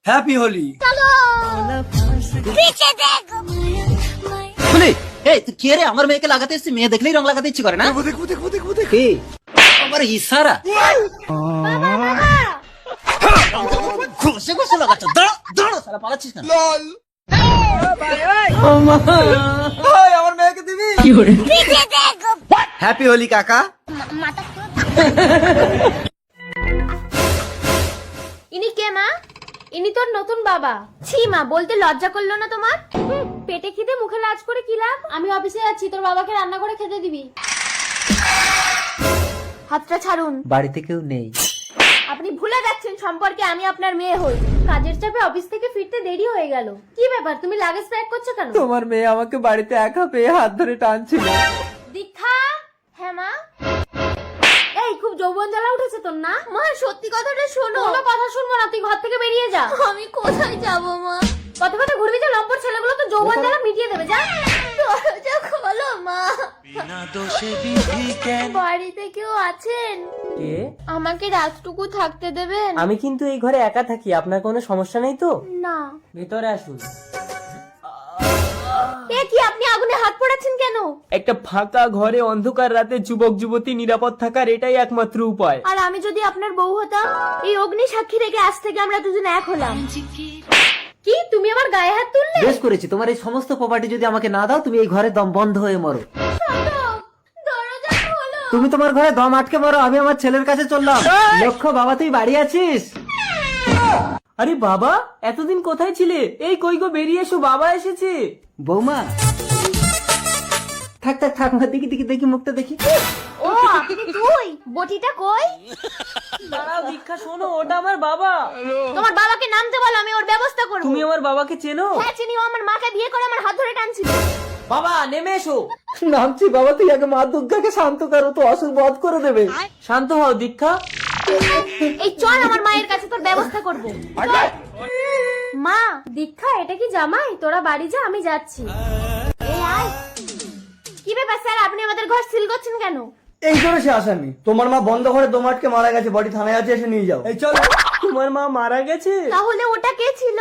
Happy Holi. বলি এই তুই কে রে? আমার মেয়েকে লাগাতে এসেছিস, মেয়ে দেখলেই রং লাগাতে ইচ্ছে করে না? কি আমার ইশারা ঘষে ঘষে লাগাচ্ছ? দাঁড়া দাঁড়া, সারা পালাচ্ছিস না? আমার মেয়েকে দিবি? হ্যাপি হোলি কাকা। ইনি কে মা? ইনি তোর নতুন বাবা। ছি মা, বলতে লজ্জা করলো না তোমার? পেটে খিদে মুখে লাজ করে কি লাভ? আমি অফিসে যাচ্ছি, তোর বাবাকে রান্না করে খেতে দিবি। হাতটা ছাড়ুন। বাড়িতে কেউ নেই। আপনি ভুলে যাচ্ছেন সম্পর্কে আমি আপনার মেয়ে হই। কাজের চাপে অফিস থেকে ফিরতে দেরি হয়ে গেল। কি ব্যাপার, তুমি লাগেজ প্যাক করছো কেন? তোমার মেয়ে আমাকে বাড়িতে একা পেয়ে হাত ধরে টানছিল। দীক্ষা। হ্যাঁ মা। এই খুব যৌবন জ্বালা উঠেছে তোর না? মা সত্যি কথাটা শোনো। কোনো কথা শুনবো না, তুই ঘর থেকে বেরিয়ে যা। আমি কোথায় যাব মা? কথা কথা ঘুরবি যা, লম্পট ছেলেগুলো তো যৌবন জ্বালা মিটিয়ে দেবে। যা দরজা খোলো মা। বাড়িতে কেউ আছেন? কে? আমাকে রাতটুকু থাকতে দেবেন? আমি কিন্তু এই ঘরে একা থাকি, আপনার কোনো সমস্যা নেই তো? না। ভেতরে আসুন। এ কি, আপনি আগুনে হাত পোড়াচ্ছেন কেন? একটা ফাঁকা ঘরে অন্ধকার রাতে যুবক যুবতী নিরাপদ থাকার এটাই একমাত্র উপায়। আর আমি যদি আপনার বউ হতাম? এই অগ্নি সাক্ষী রেখে আজ থেকে আমরা দুজন এক হলাম। কি, তুমি আমার গায়ে হাত তুললে? বেশ করেছি, তোমার এই সমস্ত প্রপার্টি যদি আমাকে না দাও, তুমি এই ঘরে দম বন্ধ হয়ে মরো। দরজা খোলো। তুমি তোমার ঘরে দম আটকে মরো, আমি আমার ছেলের কাছে চললাম। লক্ষ্য বাবা, তুই বাড়ি আছিস? আরে বাবা, এতদিন কোথায় ছিলে? এই কই গো, বেরিয়ে এসো, বাবা এসেছে। বৌমা থাক থাক থাক, দেখি দেখি দেখি মুখটা দেখি। ও আপনি, তুই বটিটা কই? দাঁড়াও দীক্ষা, শোনো, ওটা আমার বাবা। তোমার বাবাকে নামতে বলো, আমি ওর ব্যবস্থা করব। তুমি আমার বাবাকে চেনো? হ্যাঁ চিনি, ও আমার মাকে বিয়ে করে আমার হাত ধরে টানছিল। বাবা নেমে এসো। নামছি বাবা, তুই আগে মা দুর্গাকে শান্ত করো, তো অসুর বধ করে দেবে। শান্ত হও দীক্ষা। এই চল আমার মায়ের কাছে, তোর ব্যবস্থা করব। মা, দীক্ষা এটা কি জামাই? তোরা বাড়ি যা, আমি যাচ্ছি। এই আয়। কি ব্যাপার স্যার, আপনি আমাদের ঘর সিল করছেন কেন? এই করে সে আসামি। তোমার মা বন্ধ করে দম আটকে মারা গেছে, বডি থানায় আছে, এসে নিয়ে যাও। এই চল। তোমার মা মারা গেছে? তাহলে ওটা কে ছিল?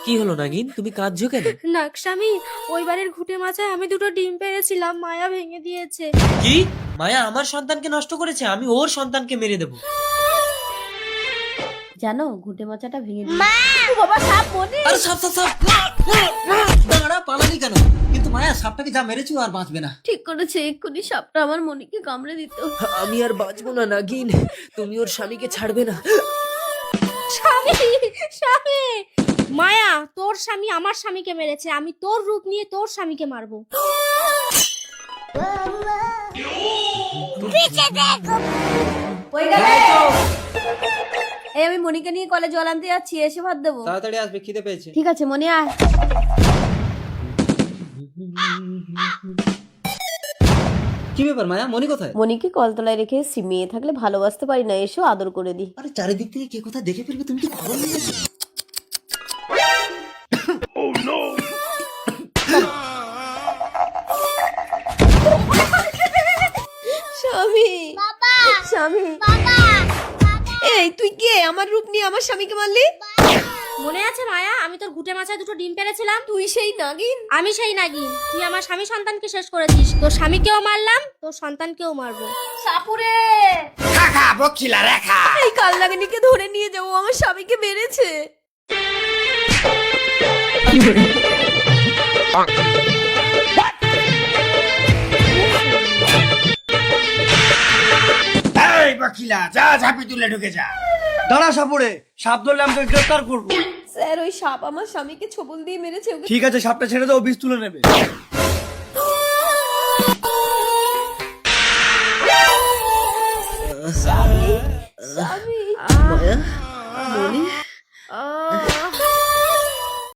কি হলো নাগিন, তুমি কাঁদছো কেন? নাকস্বামী, ওই বাড়ির ঘুটে মাচায় আমি দুটো ডিম পেরেছিলাম, মায়া ভেঙে দিয়েছে। কি? মায়া আমার সন্তানকে নষ্ট করেছে, আমি ওর সন্তানকে মেরে দেবো। জানো, ঘুটে মাচাটা ভেঙে দিয়েছে। বাবা সাপ মনে। আরে সাপ সাপ সাপ! দাঁড়া, পালালি কেন? কিন্তু মায়া, সাপটাকে যা মেরেছি ও আর বাঁচবে না। ঠিক করেছে, এক্ষুনি সাপটা আমার মনিকে কামড়ে দিত। আমি আর বাঁচবো না নাগিন, তুমি ওর স্বামীকে ছাড়বে না। স্বামী, স্বামী! মায়া, তোর স্বামী আমার স্বামীকে মেরেছে, আমি তোর রূপ নিয়ে তোর স্বামীকে মারবো। এই আমি মনিকে নিয়ে কলেজে জল আনতে যাচ্ছি, এসে ভাত দেবো। তাড়াতাড়ি আসবে, খিদে পেয়েছে। ঠিক আছে মনি, আয়। কি ব্যাপার মায়া, মনি কোথায়? মনিকে কলতলায় রেখে এসছি, মেয়ে থাকলে ভালোবাসতে পারি না, এসো আদর করে দি। আরে চারিদিক থেকে কে কোথায় দেখে ফেলবে, তুমি কি খবর নিয়ে গেছো? স্বামী, স্বামী, এই তুই কে? আমার রূপ নিয়ে আমার স্বামীকে মারলি? মনে আছে মায়া, আমি তোর ঘুটে মাচায় দুটো ডিম পেরেছিলাম? তুই সেই নাগিন? আমি সেই নাগিন। তুই আমার স্বামী সন্তানকে শেষ করেছিস, তোর স্বামীকেও মারলাম, তোর সন্তানকেও মারবো। সাপুরে এই কাল নাগিনীকে ধরে নিয়ে যাবো, আমার স্বামীকে মেরেছে। এই পাখিলা, যা ঝাঁপি তুলে ঢুকে যা। দাঁড়া সাপুরে, সাপ ধরলে আমি তোকে গ্রেফতার করবো। স্যার, ওই সাপ আমার স্বামীকে ছোবল দিয়ে মেরেছে। ঠিক আছে, সাপটা ছেড়ে দাও, বিষ তুলে নেবে।